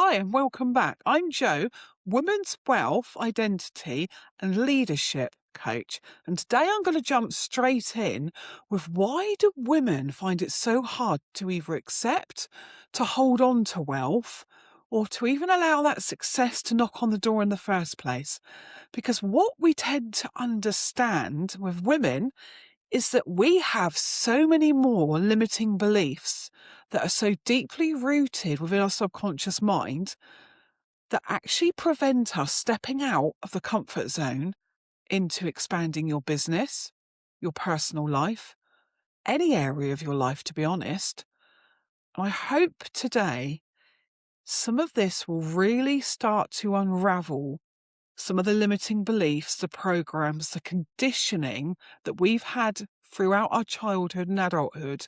Hi, and welcome back. I'm Joe, Women's Wealth, Identity and Leadership Coach. And today I'm going to jump straight in with why do women find it so hard to either accept, to hold on to wealth, or to even allow that success to knock on the door in the first place? Because what we tend to understand with women is that we have so many more limiting beliefs that are so deeply rooted within our subconscious mind that actually prevent us stepping out of the comfort zone into expanding your business, your personal life, any area of your life, to be honest. And I hope today some of this will really start to unravel some of the limiting beliefs, the programs, the conditioning that we've had throughout our childhood and adulthood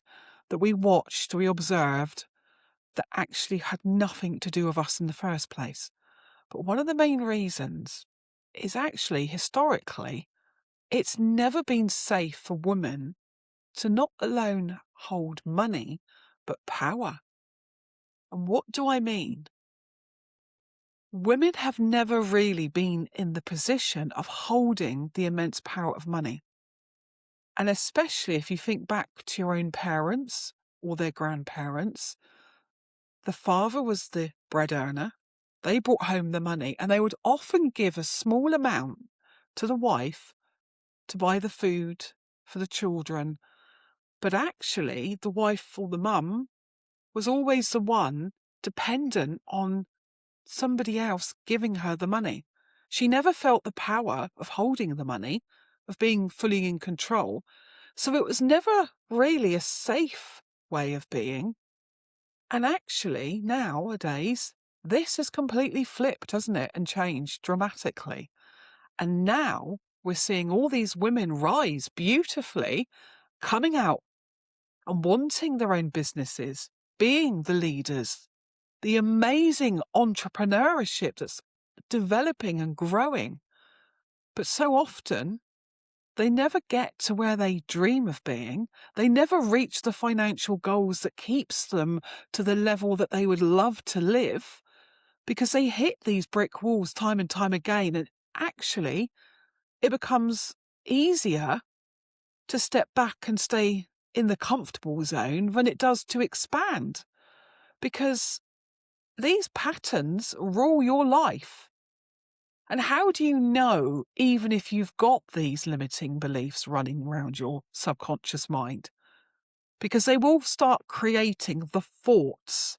that we watched, we observed, that actually had nothing to do with us in the first place. But one of the main reasons is actually historically, it's never been safe for women to not alone hold money, but power. And what do I mean? Women have never really been in the position of holding the immense power of money. And especially if you think back to your own parents or their grandparents, the father was the bread earner. They brought home the money and they would often give a small amount to the wife to buy the food for the children. But actually, the wife or the mum was always the one dependent on somebody else giving her the money. She never felt the power of holding the money, of being fully in control. So it was never really a safe way of being. And actually, nowadays, this has completely flipped, hasn't it, and changed dramatically. And now we're seeing all these women rise beautifully, coming out and wanting their own businesses, being the leaders, the amazing entrepreneurship that's developing and growing. But so often, they never get to where they dream of being. They never reach the financial goals that keeps them to the level that they would love to live because they hit these brick walls time and time again. And actually, it becomes easier to step back and stay in the comfortable zone than it does to expand because these patterns rule your life. And how do you know, even if you've got these limiting beliefs running around your subconscious mind? Because they will start creating the thoughts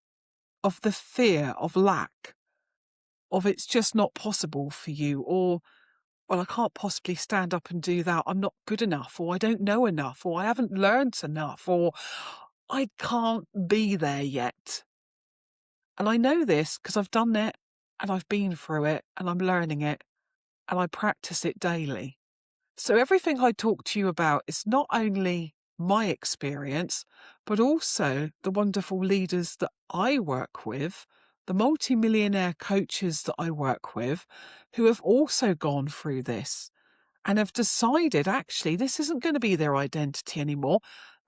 of the fear of lack, of it's just not possible for you, or, well, I can't possibly stand up and do that. I'm not good enough, or I don't know enough, or I haven't learned enough, or I can't be there yet. And I know this because I've done it and I've been through it and I'm learning it and I practice it daily. So everything I talk to you about is not only my experience, but also the wonderful leaders that I work with, the multimillionaire coaches that I work with, who have also gone through this and have decided actually this isn't going to be their identity anymore.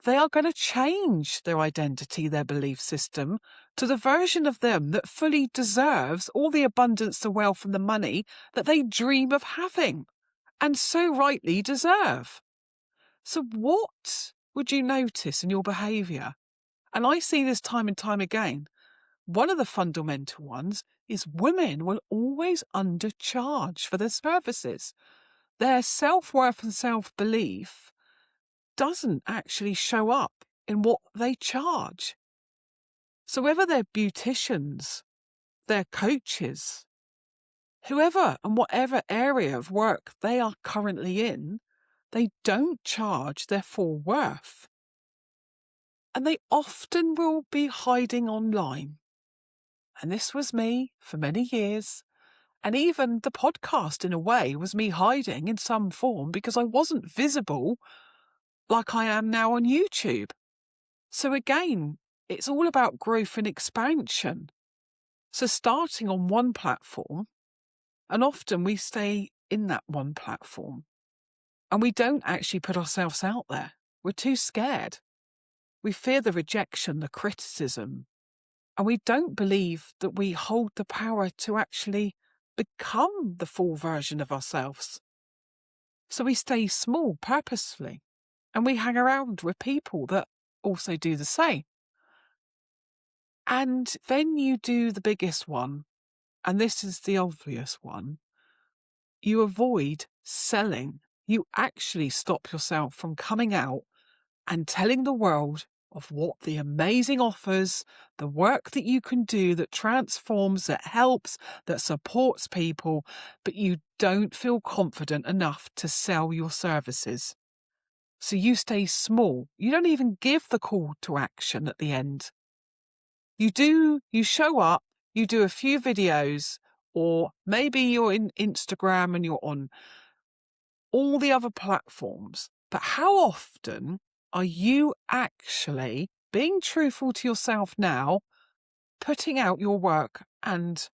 They are going to change their identity, their belief system, to the version of them that fully deserves all the abundance, the wealth, and the money that they dream of having and so rightly deserve. So what would you notice in your behaviour? And I see this time and time again. One of the fundamental ones is women will always undercharge for their services. Their self-worth and self-belief doesn't actually show up in what they charge. So whether they're beauticians, they're coaches, whoever and whatever area of work they are currently in, they don't charge their full worth. And they often will be hiding online. And this was me for many years. And even the podcast, in a way, was me hiding in some form because I wasn't visible like I am now on YouTube. So again, it's all about growth and expansion. So starting on one platform, and often we stay in that one platform. And we don't actually put ourselves out there. We're too scared. We fear the rejection, the criticism. And we don't believe that we hold the power to actually become the full version of ourselves. So we stay small purposefully, and we hang around with people that also do the same. And then you do the biggest one, and this is the obvious one. You avoid selling. You actually stop yourself from coming out and telling the world of what the amazing offers, the work that you can do that transforms, that helps, that supports people, but you don't feel confident enough to sell your services. So you stay small. You don't even give the call to action at the end. You show up, you do a few videos, or maybe you're in Instagram and you're on all the other platforms. But how often are you actually being truthful to yourself now, putting out your work and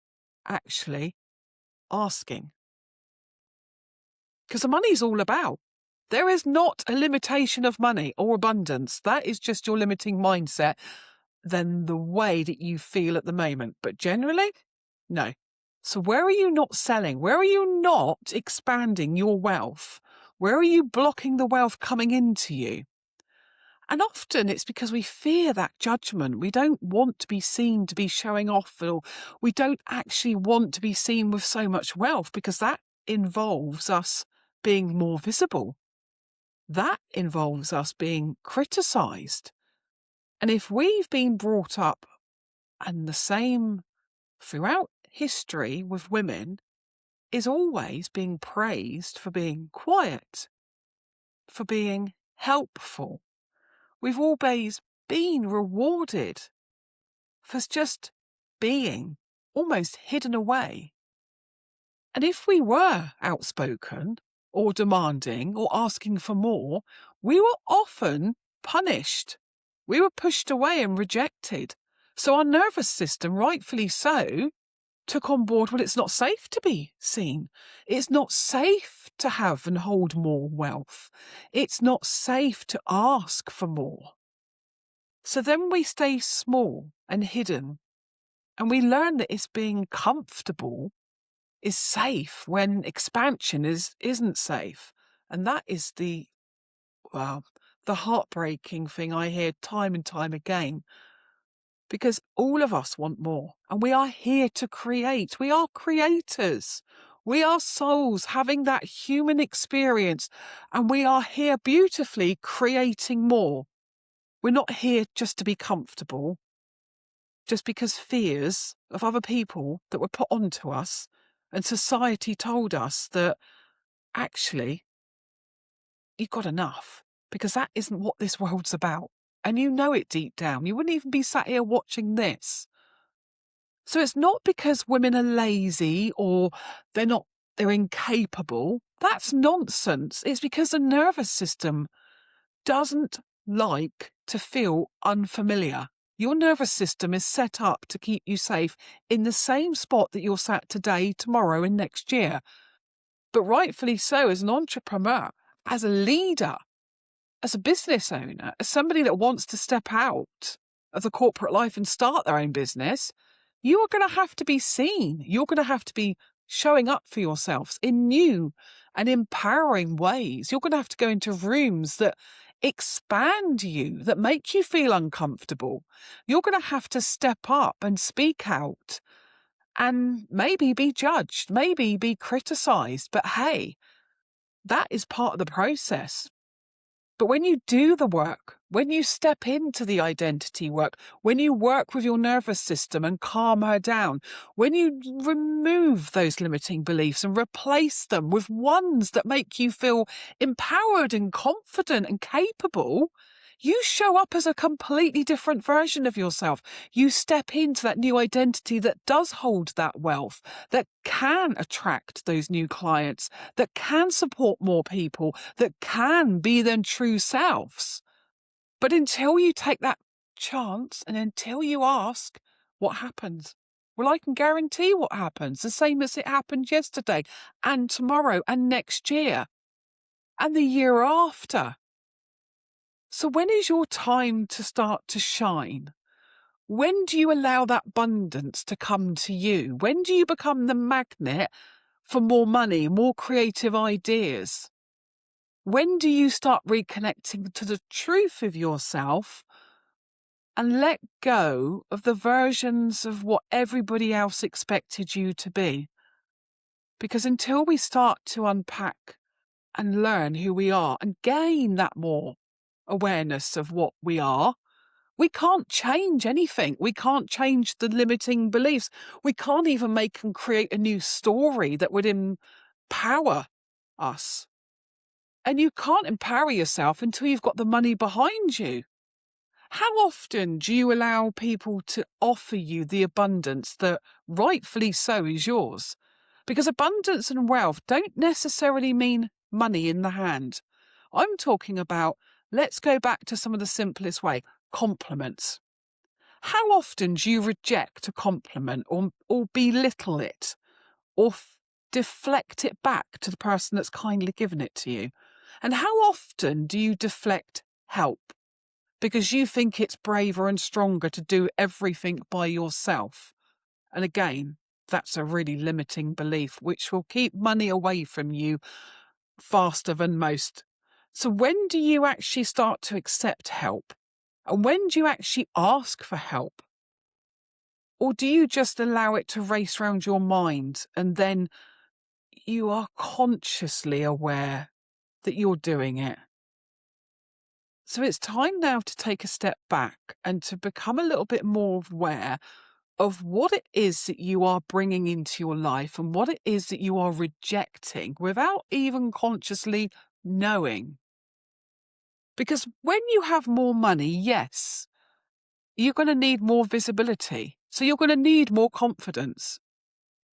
actually asking? Because the money's all about. There is not a limitation of money or abundance. That is just your limiting mindset, than the way that you feel at the moment. But generally, no. So where are you not selling? Where are you not expanding your wealth? Where are you blocking the wealth coming into you? And often it's because we fear that judgment. We don't want to be seen to be showing off, or we don't actually want to be seen with so much wealth, because that involves us being more visible. That involves us being criticised. And if we've been brought up, and the same throughout history with women, is always being praised for being quiet, for being helpful. We've always been rewarded for just being, almost hidden away. And if we were outspoken or demanding or asking for more, we were often punished. We were pushed away and rejected. So our nervous system, rightfully so, took on board, well, it's not safe to be seen. It's not safe to have and hold more wealth. It's not safe to ask for more. So then we stay small and hidden, and we learn that it's being comfortable is safe when expansion isn't safe. And that is the heartbreaking thing I hear time and time again. Because all of us want more, and we are here to create. We are creators. We are souls having that human experience, and we are here beautifully creating more. We're not here just to be comfortable, just because fears of other people that were put onto us and society told us that actually you've got enough, because that isn't what this world's about. And you know it deep down. You wouldn't even be sat here watching this. So it's not because women are lazy or they're incapable. That's nonsense. It's because the nervous system doesn't like to feel unfamiliar. Your nervous system is set up to keep you safe in the same spot that you're sat today, tomorrow, and next year. But rightfully so, as an entrepreneur, as a leader, as a business owner, as somebody that wants to step out of the corporate life and start their own business, you are going to have to be seen. You're going to have to be showing up for yourselves in new and empowering ways. You're going to have to go into rooms that expand you, that make you feel uncomfortable. You're going to have to step up and speak out and maybe be judged, maybe be criticized. But hey, that is part of the process. But when you do the work, when you step into the identity work, when you work with your nervous system and calm her down, when you remove those limiting beliefs and replace them with ones that make you feel empowered and confident and capable, you show up as a completely different version of yourself. You step into that new identity that does hold that wealth, that can attract those new clients, that can support more people, that can be their true selves. But until you take that chance and until you ask, what happens? Well, I can guarantee what happens, the same as it happened yesterday and tomorrow and next year and the year after. So when is your time to start to shine? When do you allow that abundance to come to you? When do you become the magnet for more money, more creative ideas? When do you start reconnecting to the truth of yourself and let go of the versions of what everybody else expected you to be? Because until we start to unpack and learn who we are and gain that more awareness of what we are, we can't change anything. We can't change the limiting beliefs. We can't even make and create a new story that would empower us. And you can't empower yourself until you've got the money behind you. How often do you allow people to offer you the abundance that rightfully so is yours? Because abundance and wealth don't necessarily mean money in the hand. I'm talking about, let's go back to some of the simplest way, compliments. How often do you reject a compliment or belittle it or deflect it back to the person that's kindly given it to you? And how often do you deflect help because you think it's braver and stronger to do everything by yourself? And again, that's a really limiting belief, which will keep money away from you faster than most. So when do you actually start to accept help? And when do you actually ask for help? Or do you just allow it to race around your mind and then you are consciously aware that you're doing it? So it's time now to take a step back and to become a little bit more aware of what it is that you are bringing into your life and what it is that you are rejecting without even consciously knowing. Because when you have more money, yes, you're going to need more visibility. So you're going to need more confidence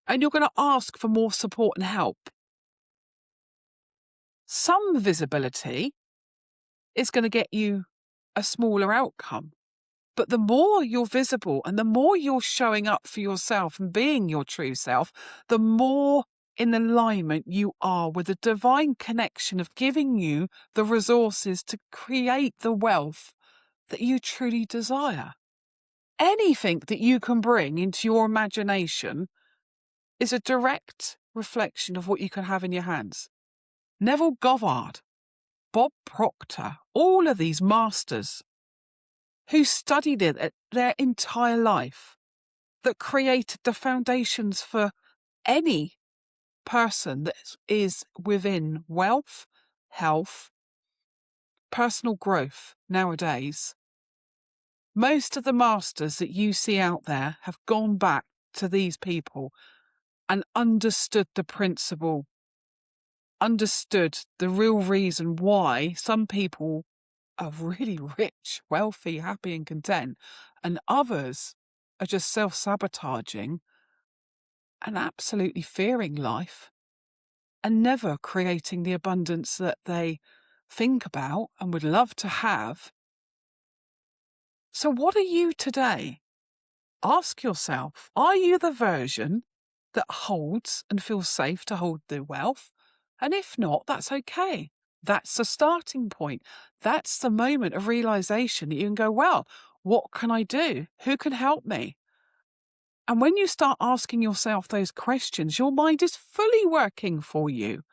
and you're going to ask for more support and help. Some visibility is going to get you a smaller outcome. But the more you're visible and the more you're showing up for yourself and being your true self, the more in alignment you are with the divine connection of giving you the resources to create the wealth that you truly desire. Anything that you can bring into your imagination is a direct reflection of what you can have in your hands. Neville Goddard, Bob Proctor, all of these masters who studied it their entire life, that created the foundations for any person that is within wealth, health, personal growth nowadays. Most of the masters that you see out there have gone back to these people and understood the principle, understood the real reason why some people are really rich, wealthy, happy and content, and others are just self-sabotaging and absolutely fearing life and never creating the abundance that they think about and would love to have. So what are you today? Ask yourself, are you the version that holds and feels safe to hold the wealth? And if not, that's okay. That's the starting point. That's the moment of realization that you can go, well, what can I do? Who can help me? And when you start asking yourself those questions, your mind is fully working for you.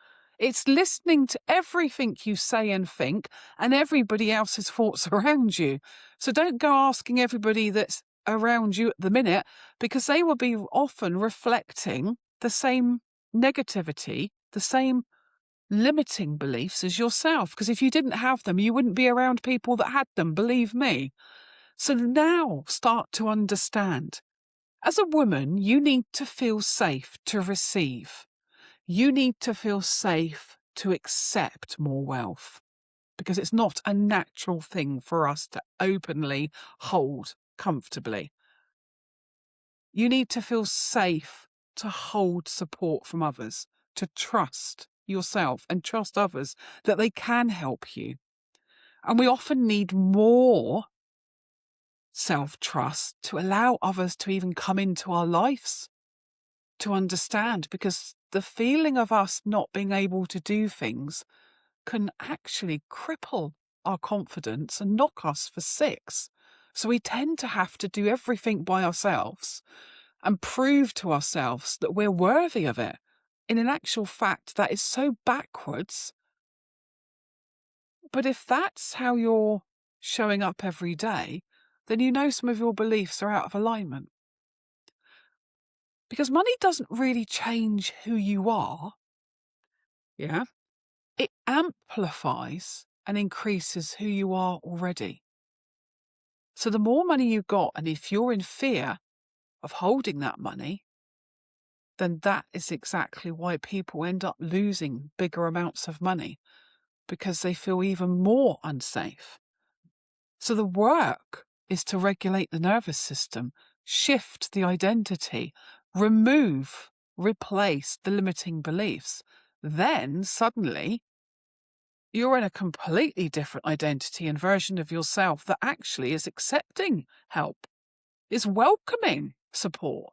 It's listening to everything you say and think and everybody else's thoughts around you. So don't go asking everybody that's around you at the minute, because they will be often reflecting the same negativity, the same limiting beliefs as yourself. Because if you didn't have them, you wouldn't be around people that had them, believe me. So now start to understand. As a woman, you need to feel safe to receive. You need to feel safe to accept more wealth, because it's not a natural thing for us to openly hold comfortably. You need to feel safe to hold support from others, to trust yourself and trust others that they can help you. And we often need more self-trust to allow others to even come into our lives, to understand, because the feeling of us not being able to do things can actually cripple our confidence and knock us for six. So we tend to have to do everything by ourselves and prove to ourselves that we're worthy of it. And in actual fact, that is so backwards. But if that's how you're showing up every day, then you know some of your beliefs are out of alignment. Because money doesn't really change who you are. Yeah. It amplifies and increases who you are already. So the more money you've got, and if you're in fear of holding that money, then that is exactly why people end up losing bigger amounts of money, because they feel even more unsafe. So the work is to regulate the nervous system, shift the identity, replace the limiting beliefs. Then suddenly you're in a completely different identity and version of yourself that actually is accepting help, is welcoming support,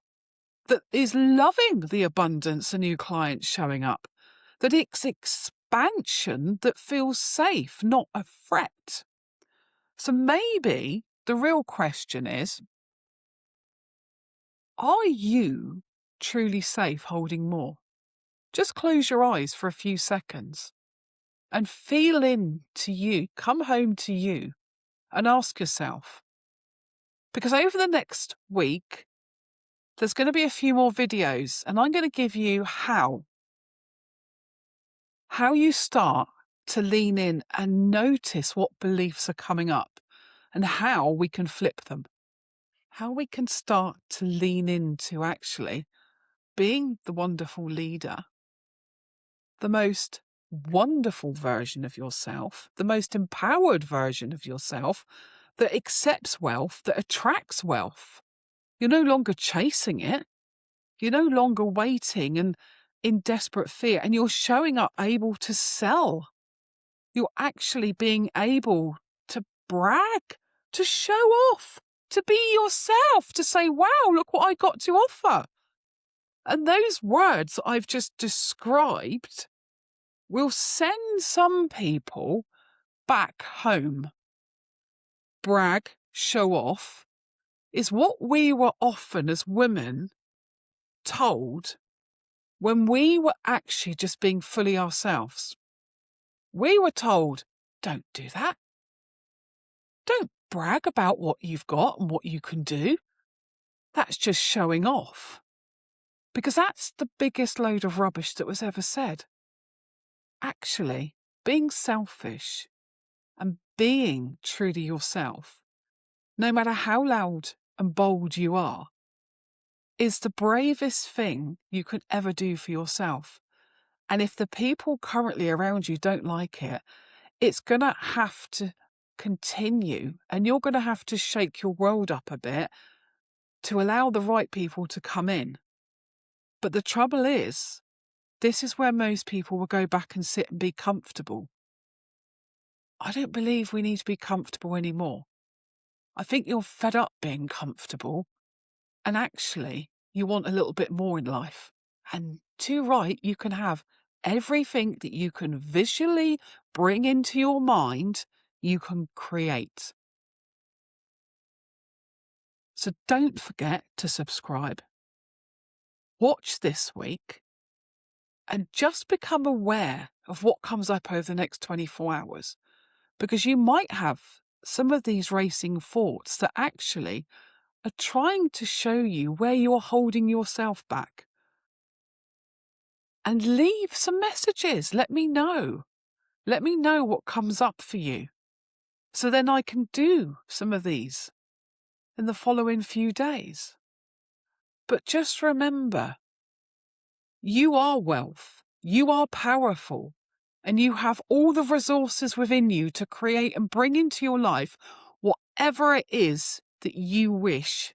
that is loving the abundance of new clients showing up, that it's expansion that feels safe, not a threat. So maybe the real question is, are you truly safe holding more? Just close your eyes for a few seconds and feel into you, come home to you and ask yourself. Because over the next week, there's going to be a few more videos and I'm going to give you how you start to lean in and notice what beliefs are coming up and how we can flip them. How we can start to lean into actually being the wonderful leader, the most wonderful version of yourself, the most empowered version of yourself that accepts wealth, that attracts wealth. You're no longer chasing it. You're no longer waiting and in desperate fear, and you're showing up able to sell. You're actually being able to brag, to show off, to be yourself, to say, wow, look what I got to offer. And those words I've just described will send some people back home. Brag, show off, is what we were often as women told when we were actually just being fully ourselves. We were told, don't do that. Don't brag about what you've got and what you can do. That's just showing off. Because that's the biggest load of rubbish that was ever said. Actually, being selfish and being truly yourself, no matter how loud and bold you are, is the bravest thing you could ever do for yourself. And if the people currently around you don't like it, it's going to have to continue and you're going to have to shake your world up a bit to allow the right people to come in. But the trouble is, this is where most people will go back and sit and be comfortable. I don't believe we need to be comfortable anymore. I think you're fed up being comfortable and actually you want a little bit more in life. And too right, you can have everything that you can visually bring into your mind, you can create. So don't forget to subscribe. Watch this week and just become aware of what comes up over the next 24 hours. Because you might have some of these racing thoughts that actually are trying to show you where you're holding yourself back. And leave some messages. Let me know. Let me know what comes up for you. So then I can do some of these in the following few days. But just remember, you are wealth. You are powerful. And you have all the resources within you to create and bring into your life whatever it is that you wish